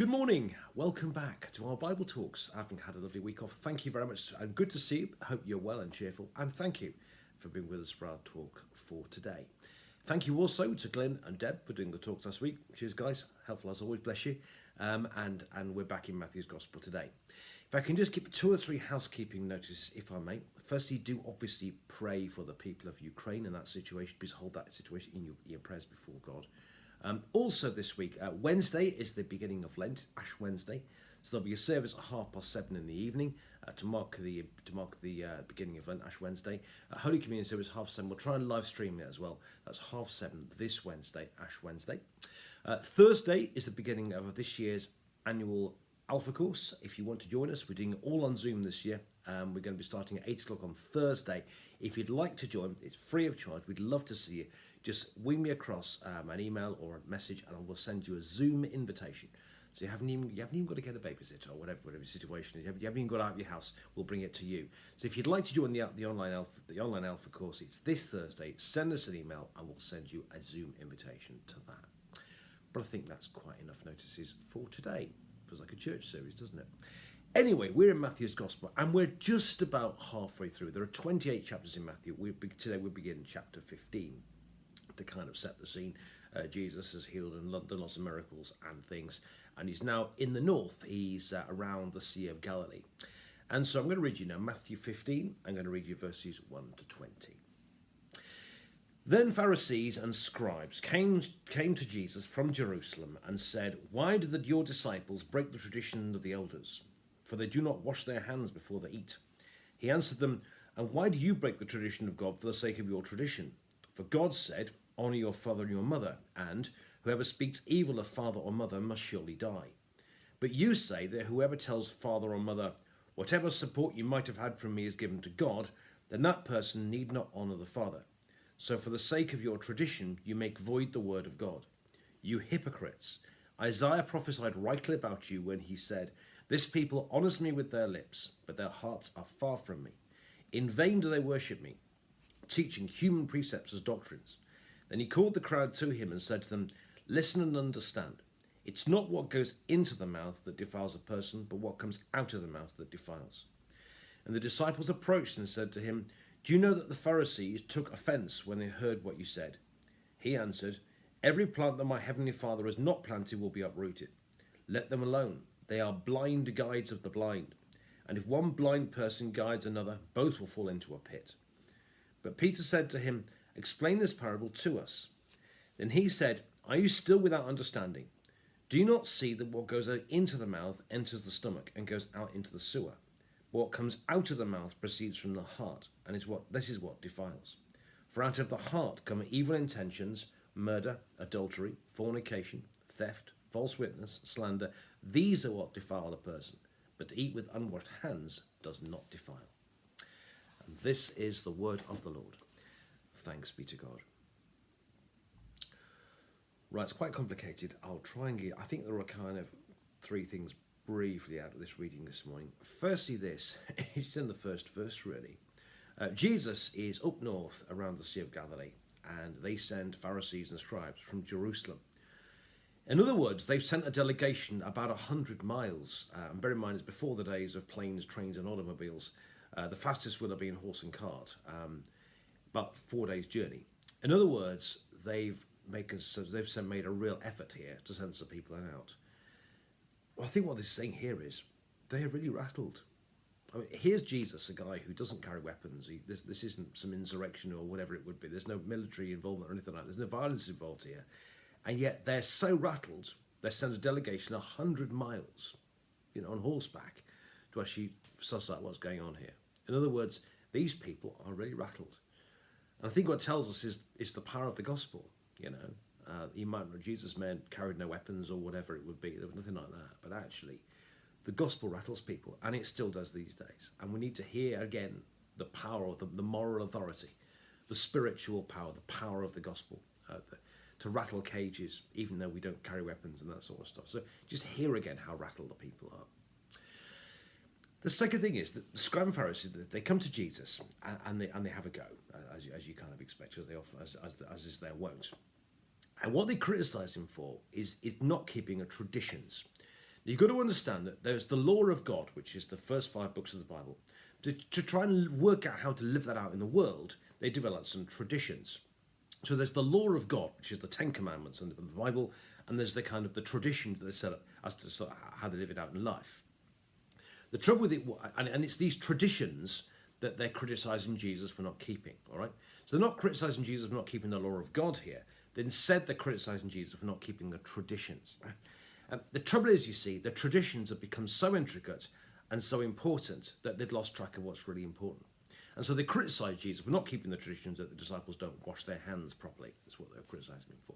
Good morning. Welcome back to our Bible Talks. Having had a lovely week off, thank you very much and good to see you. I hope you're well and cheerful, and thank you for being with us for our talk for today. Thank you also to Glenn and Deb for doing the talks last week. Cheers, guys. Helpful as always. Bless you. And we're back in Matthew's Gospel today. If I can just keep 2 or 3 housekeeping notices, if I may. Firstly, do obviously pray for the people of Ukraine and that situation. Please hold that situation in your prayers before God. Also this week, Wednesday is the beginning of Lent, Ash Wednesday. So there'll be a service at 7:30 in the evening to mark the beginning of Lent, Ash Wednesday. Holy Communion service 7:30. We'll try and live stream it as well. That's 7:30 this Wednesday, Ash Wednesday. Thursday is the beginning of this year's annual Alpha course. If you want to join us, we're doing it all on Zoom this year. We're going to be starting at 8 o'clock on Thursday. If you'd like to join, it's free of charge. We'd love to see you. Just wing me across an email or a message, and I will send you a Zoom invitation. So you haven't even got to get a babysitter or whatever your situation is. You haven't even got out of your house. We'll bring it to you. So if you'd like to join the online Alpha course, it's this Thursday. Send us an email, and we'll send you a Zoom invitation to that. But I think that's quite enough notices for today. Feels like a church service, doesn't it? Anyway, we're in Matthew's Gospel, and we're just about halfway through. There are 28 chapters in Matthew. Today we begin chapter 15. To kind of set the scene. Jesus has healed and done lots of miracles and things, and he's now in the north. He's around the Sea of Galilee. And so I'm going to read you now Matthew 15. I'm going to read you verses 1 to 20. Then Pharisees and scribes came to Jesus from Jerusalem and said, "Why do your disciples break the tradition of the elders? For they do not wash their hands before they eat." He answered them, "And why do you break the tradition of God for the sake of your tradition? For God said, 'Honour your father and your mother,' and 'Whoever speaks evil of father or mother must surely die.' But you say that whoever tells father or mother, 'Whatever support you might have had from me is given to God,' then that person need not honour the father. So for the sake of your tradition, you make void the word of God. You hypocrites! Isaiah prophesied rightly about you when he said, 'This people honours me with their lips, but their hearts are far from me. In vain do they worship me, teaching human precepts as doctrines.' Then he called the crowd to him and said to them, 'Listen and understand. It's not what goes into the mouth that defiles a person, but what comes out of the mouth that defiles.' And the disciples approached and said to him, 'Do you know that the Pharisees took offence when they heard what you said?' He answered, 'Every plant that my heavenly Father has not planted will be uprooted. Let them alone. They are blind guides of the blind. And if one blind person guides another, both will fall into a pit.' But Peter said to him, 'Explain this parable to us.' Then he said, 'Are you still without understanding? Do you not see that what goes into the mouth enters the stomach and goes out into the sewer? But what comes out of the mouth proceeds from the heart, and this is what defiles. For out of the heart come evil intentions, murder, adultery, fornication, theft, false witness, slander. These are what defile a person, but to eat with unwashed hands does not defile.' And this is the word of the Lord. Thanks be to God." Right, it's quite complicated. I'll try and I think there are kind of 3 things briefly out of this reading this morning. Firstly, this, it's in the first verse really. Jesus is up north around the Sea of Galilee, and they send Pharisees and scribes from Jerusalem. In other words, they've sent a delegation about 100 miles. And bear in mind, it's before the days of planes, trains and automobiles. The fastest will have been horse and cart. About 4 days' journey. In other words, they've made a real effort here to send some people out. Well, I think what this is saying here is they are really rattled. I mean, here's Jesus, a guy who doesn't carry weapons. This isn't some insurrection or whatever it would be. There's no military involvement or anything like that. There's no violence involved here. And yet they're so rattled, they send a delegation 100 miles, on horseback to actually suss out what's going on here. In other words, these people are really rattled. And I think what it tells us is the power of the gospel. Jesus carried no weapons or whatever it would be. There was nothing like that. But actually, the gospel rattles people, and it still does these days. And we need to hear again the power of the moral authority, the spiritual power, the power of the gospel to rattle cages, even though we don't carry weapons and that sort of stuff. So just hear again how rattled the people are. The second thing is that the scribes and Pharisees, they come to Jesus and they have a go, as you kind of expect, as they often as is their wont. And what they criticise him for is not keeping of traditions. You've got to understand that there's the law of God, which is the first 5 books of the Bible. To try and work out how to live that out in the world, they developed some traditions. So there's the law of God, which is the 10 Commandments in the Bible, and there's the kind of the traditions that they set up as to sort of how they live it out in life. The trouble with it, and it's these traditions that they're criticising Jesus for not keeping, all right? So they're not criticising Jesus for not keeping the law of God here. Instead, they're criticising Jesus for not keeping the traditions, right? The trouble is, you see, the traditions have become so intricate and so important that they'd lost track of what's really important. And so they criticise Jesus for not keeping the traditions, that the disciples don't wash their hands properly. That's what they're criticising him for.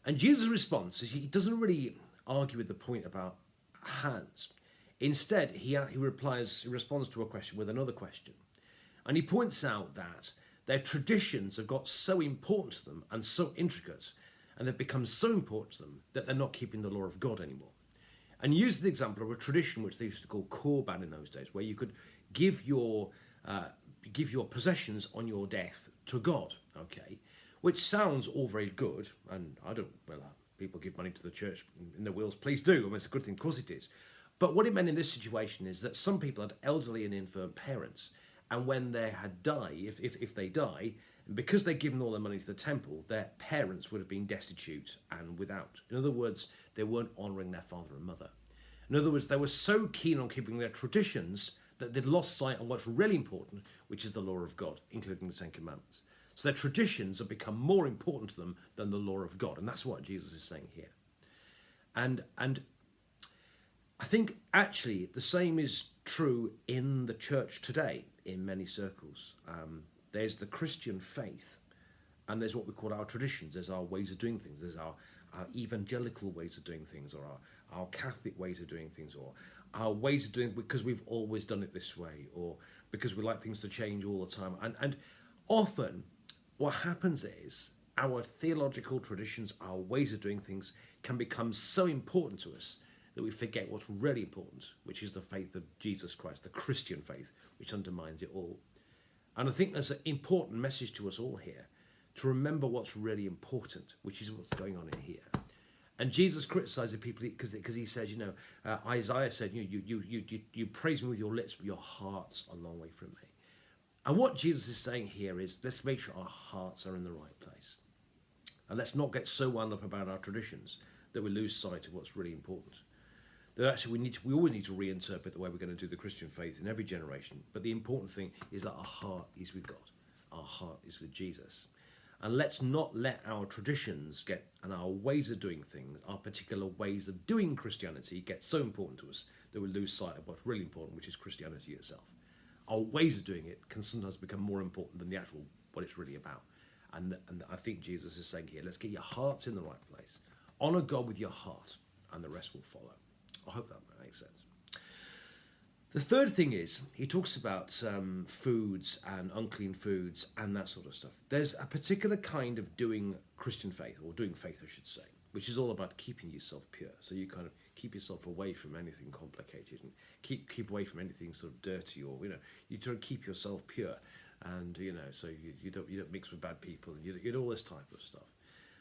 And Jesus' response is he doesn't really argue with the point about hands. Instead, he responds to a question with another question. And he points out that their traditions have got so important to them and so intricate, and they've become so important to them that they're not keeping the law of God anymore. And he used the example of a tradition which they used to call korban in those days, where you could give your possessions on your death to God, okay? Which sounds all very good, and people give money to the church in their wills, please do. I mean, it's a good thing, of course it is. But what it meant in this situation is that some people had elderly and infirm parents, and when they had died, if they die, because they'd given all their money to the temple, their parents would have been destitute and without. In other words, they weren't honouring their father and mother. In other words, they were so keen on keeping their traditions that they'd lost sight on what's really important, which is the law of God, including the 10 Commandments. So their traditions have become more important to them than the law of God, and that's what Jesus is saying here. And I think actually the same is true in the church today in many circles. There's the Christian faith, and there's what we call our traditions. There's our ways of doing things. There's our evangelical ways of doing things, or our Catholic ways of doing things, or our ways of doing it because we've always done it this way, or because we like things to change all the time. And often what happens is our theological traditions, our ways of doing things can become so important to us that we forget what's really important, which is the faith of Jesus Christ, the Christian faith, which undermines it all. And I think there's an important message to us all here to remember what's really important, which is what's going on in here. And Jesus criticizes people because he says, Isaiah said, you praise me with your lips, but your heart's a long way from me. And what Jesus is saying here is, let's make sure our hearts are in the right place. And let's not get so wound up about our traditions that we lose sight of what's really important. That actually we always need to reinterpret the way we're going to do the Christian faith in every generation. But the important thing is that our heart is with God. Our heart is with Jesus. And let's not let our traditions and our ways of doing things, our particular ways of doing Christianity get so important to us that we lose sight of what's really important, which is Christianity itself. Our ways of doing it can sometimes become more important than the actual what it's really about. And I think Jesus is saying here, let's get your hearts in the right place. Honour God with your heart, and the rest will follow. I hope that makes sense. The third thing is, he talks about foods and unclean foods and that sort of stuff. There's a particular kind of doing Christian faith, or doing faith, I should say, which is all about keeping yourself pure. So you kind of keep yourself away from anything complicated and keep away from anything sort of dirty, or, you try to keep yourself pure. And, so you don't mix with bad people, and you do all this type of stuff.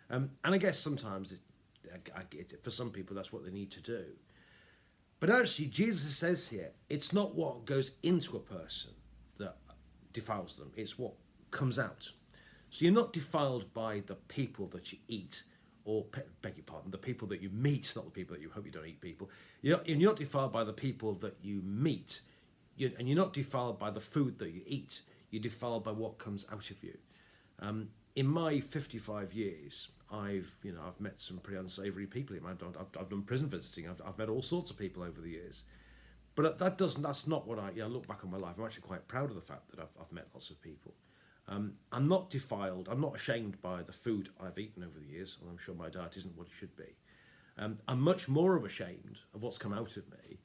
And I guess sometimes, for some people, that's what they need to do. But actually, Jesus says here, it's not what goes into a person that defiles them, it's what comes out. So you're not defiled by the people that you eat, or, beg your pardon, the people that you meet, not the people that you hope you don't eat people. You're not defiled by the people that you meet, and you're not defiled by the food that you eat. You're defiled by what comes out of you. In my 55 years, I've met some pretty unsavoury people. I've done prison visiting. I've met all sorts of people over the years, but that's not what I look back on my life. I'm actually quite proud of the fact that I've met lots of people. I'm not defiled. I'm not ashamed by the food I've eaten over the years, and I'm sure my diet isn't what it should be. I'm much more ashamed of what's come out of me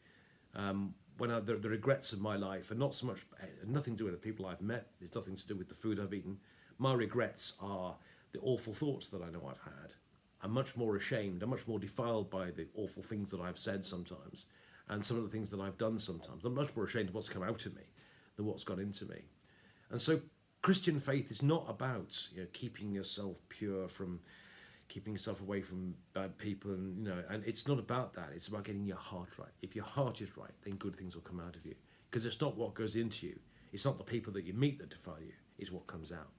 when the regrets of my life are not so much nothing to do with the people I've met. It's nothing to do with the food I've eaten. My regrets are the awful thoughts that I know I've had. I'm much more ashamed. I'm much more defiled by the awful things that I've said sometimes, and some of the things that I've done sometimes. I'm much more ashamed of what's come out of me than what's gone into me. And so Christian faith is not about keeping yourself pure from keeping yourself away from bad people, and and it's not about that. It's about getting your heart right. If your heart is right, then good things will come out of you, because it's not what goes into you. It's not the people that you meet that defile you. It's what comes out,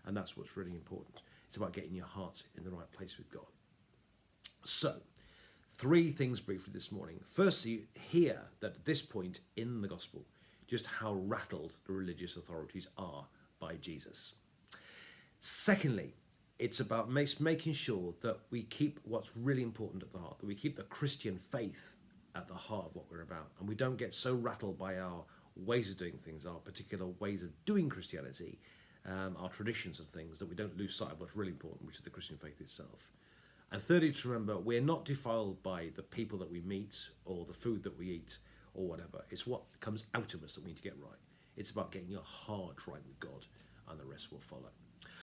and that's what's really important. It's about getting your heart in the right place with God. So, 3 things briefly this morning. Firstly, hear that at this point in the gospel, just how rattled the religious authorities are by Jesus. Secondly, it's about making sure that we keep what's really important at the heart, that we keep the Christian faith at the heart of what we're about, and we don't get so rattled by our ways of doing things, our particular ways of doing Christianity, our traditions of things, that we don't lose sight of what's really important, which is the Christian faith itself. And thirdly, to remember, we're not defiled by the people that we meet or the food that we eat or whatever. It's what comes out of us that we need to get right. It's about getting your heart right with God, and the rest will follow.